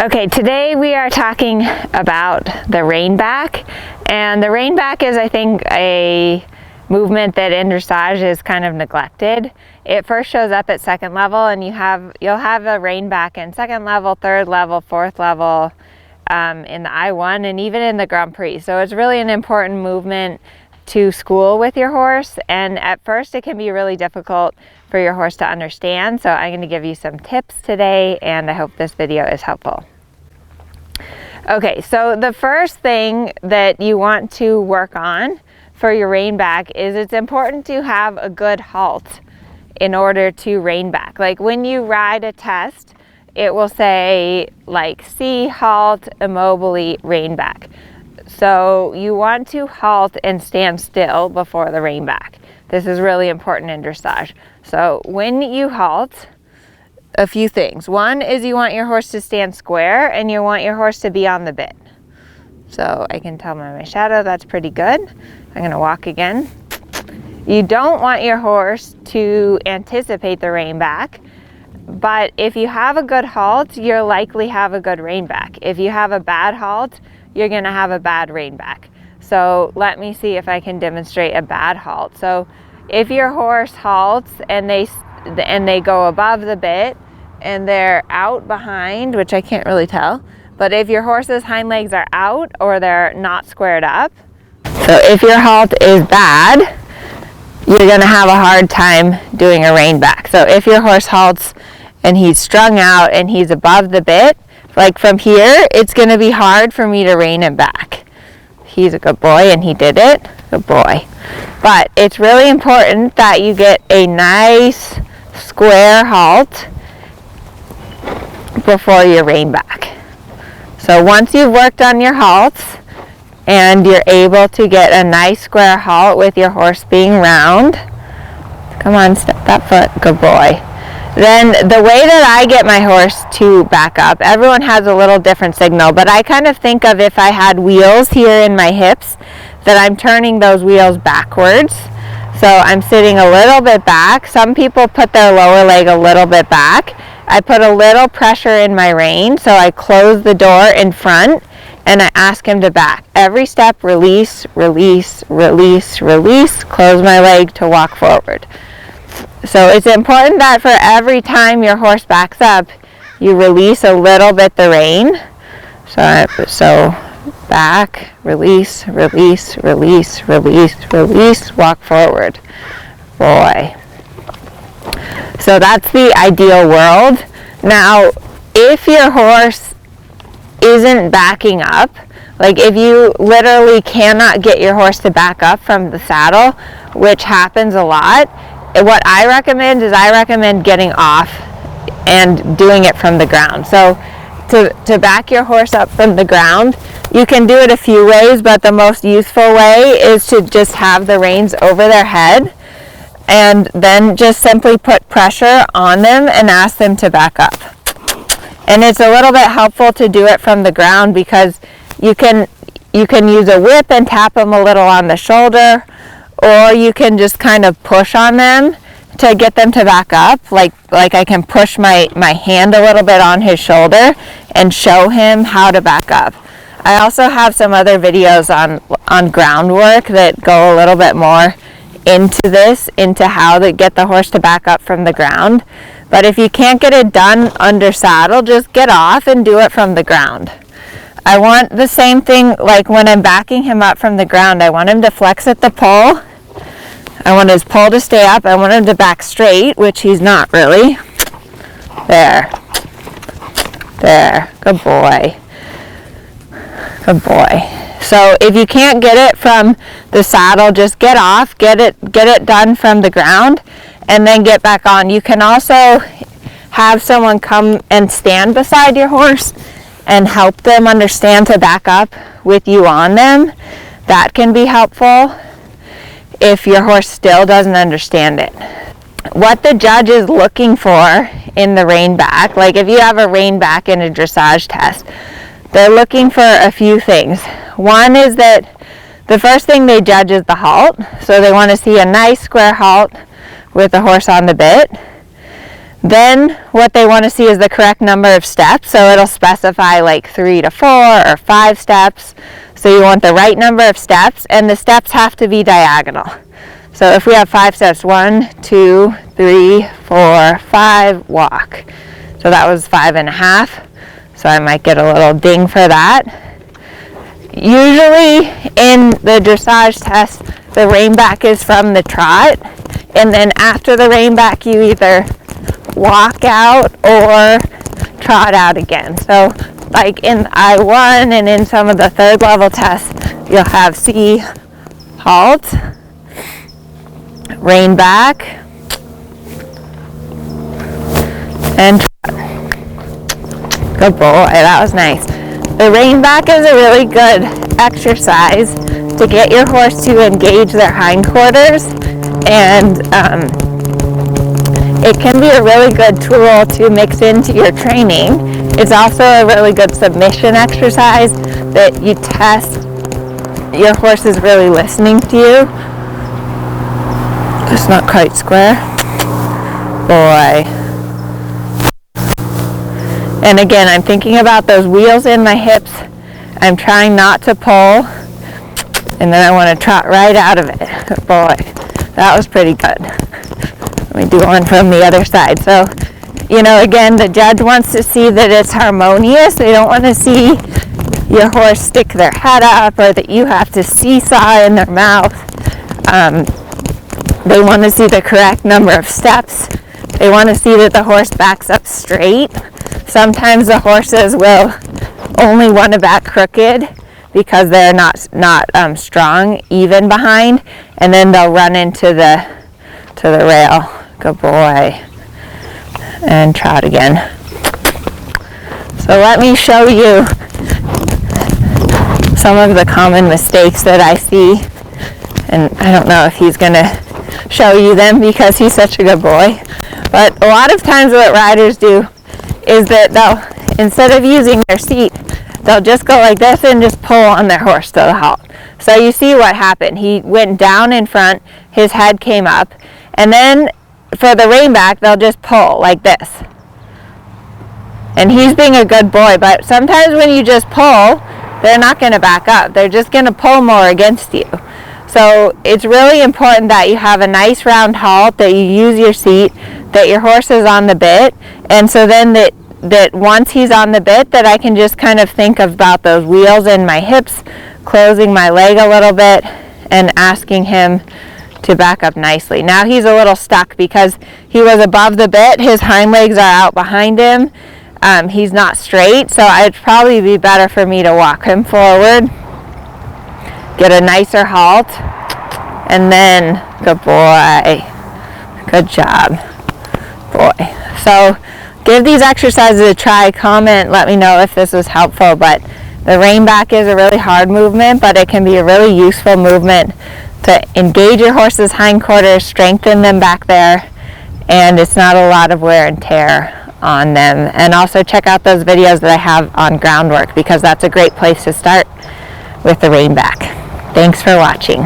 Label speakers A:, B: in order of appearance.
A: Okay, today we are talking about the rein back, and the rein back is, I think, a movement that in dressage is kind of neglected. It first shows up at second level, and you'll have a rein back in second level, third level, fourth level, in the I1, and even in the Grand Prix. So it's really an important movement to school with your horse, and at first it can be really difficult for your horse to understand. So I'm going to give you some tips today, and I hope this video is helpful. Okay, so the first thing that you want to work on for your rein back is it's important to have a good halt in order to rein back. Like when you ride a test, it will say like C, halt, immobile, rein back. So you want to halt and stand still before the rein back. This is really important in dressage. So when you halt, a few things. One is you want your horse to stand square, and you want your horse to be on the bit. So I can tell by my shadow that's pretty good. I'm going to walk again. You don't want your horse to anticipate the rein back, but if you have a good halt, you'll likely have a good rein back. If you have a bad halt, you're going to have a bad rein back. So let me see if I can demonstrate a bad halt. So if your horse halts and they go above the bit and they're out behind, which I can't really tell, but if your horse's hind legs are out or they're not squared up, so if your halt is bad, you're going to have a hard time doing a rein back. So if your horse halts and he's strung out and he's above the bit, like from here, it's going to be hard for me to rein him back. He's a good boy and he did it. Good boy. But it's really important that you get a nice square halt before you rein back. So once you've worked on your halts and you're able to get a nice square halt with your horse being round, come on, step that foot, good boy. Then the way that I get my horse to back up, everyone has a little different signal, but I kind of think of if I had wheels here in my hips, that I'm turning those wheels backwards. So I'm sitting a little bit back. Some people put their lower leg a little bit back. I put a little pressure in my rein, so I close the door in front and I ask him to back. Every step, release, release, release, release, close my leg to walk forward. So it's important that for every time your horse backs up, you release a little bit the rein. So back, release, release, release, release, release, walk forward. Boy. So that's the ideal world. Now, if your horse isn't backing up, like if you literally cannot get your horse to back up from the saddle, which happens a lot, what I recommend is getting off and doing it from the ground. So to back your horse up from the ground, you can do it a few ways, but the most useful way is to just have the reins over their head and then just simply put pressure on them and ask them to back up. And it's a little bit helpful to do it from the ground because you can use a whip and tap them a little on the shoulder, or you can just kind of push on them to get them to back up. Like I can push my hand a little bit on his shoulder and show him how to back up. I also have some other videos on groundwork that go a little bit more into how to get the horse to back up from the ground. But if you can't get it done under saddle, just get off and do it from the ground. I want the same thing, like when I'm backing him up from the ground, I want him to flex at the pole. I want his pole to stay up. I want him to back straight, which he's not really. There. There. Good boy. Good boy. So if you can't get it from the saddle, just get off, get it done from the ground, and then get back on. You can also have someone come and stand beside your horse and help them understand to back up with you on them. That can be helpful if your horse still doesn't understand it. What the judge is looking for in the rein back, like if you have a rein back in a dressage test, they're looking for a few things. One is that the first thing they judge is the halt. So they want to see a nice square halt with the horse on the bit. Then what they want to see is the correct number of steps. So it'll specify like 3 to 4 or 5 steps. So you want the right number of steps, and the steps have to be diagonal. So if we have 5 steps, 1, 2, 3, 4, 5, walk. So that was 5.5. So I might get a little ding for that. Usually in the dressage test, the rein back is from the trot, and then after the rein back you either walk out or trot out again. So like in I1 and in some of the 3rd level tests, you'll have C, halt, rein back, and trot. Good boy, that was nice. The rein back is a really good exercise to get your horse to engage their hindquarters, and it can be a really good tool to mix into your training. It's also a really good submission exercise that you test your horse is really listening to you. It's not quite square. Boy. And again, I'm thinking about those wheels in my hips. I'm trying not to pull, and then I want to trot right out of it. Boy, that was pretty good. Let me do one from the other side. So, you know, again, the judge wants to see that it's harmonious. They don't want to see your horse stick their head up or that you have to seesaw in their mouth. They want to see the correct number of steps. They want to see that the horse backs up straight. Sometimes the horses will only want to back crooked because they're not strong even behind, and then they'll run into the rail. Good boy. And trot again. So let me show you some of the common mistakes that I see, and I don't know if he's gonna show you them because he's such a good boy, but a lot of times what riders do is that they'll, instead of using their seat, they'll just go like this and just pull on their horse to the halt. So you see what happened. He went down in front, his head came up, and then for the rein back, they'll just pull like this. And he's being a good boy, but sometimes when you just pull, they're not going to back up. They're just going to pull more against you. So it's really important that you have a nice round halt, that you use your seat, that your horse is on the bit, and so then that once he's on the bit, that I can just kind of think about those wheels in my hips, closing my leg a little bit, and asking him to back up nicely. Now he's a little stuck because he was above the bit. His hind legs are out behind him. He's not straight, so it'd probably be better for me to walk him forward, get a nicer halt, and then, good boy, good job, boy. So give these exercises a try, comment, let me know if this was helpful. But the rein back is a really hard movement, but it can be a really useful movement to engage your horse's hindquarters, strengthen them back there, and it's not a lot of wear and tear on them. And also check out those videos that I have on groundwork, because that's a great place to start with the rein back. Thanks for watching.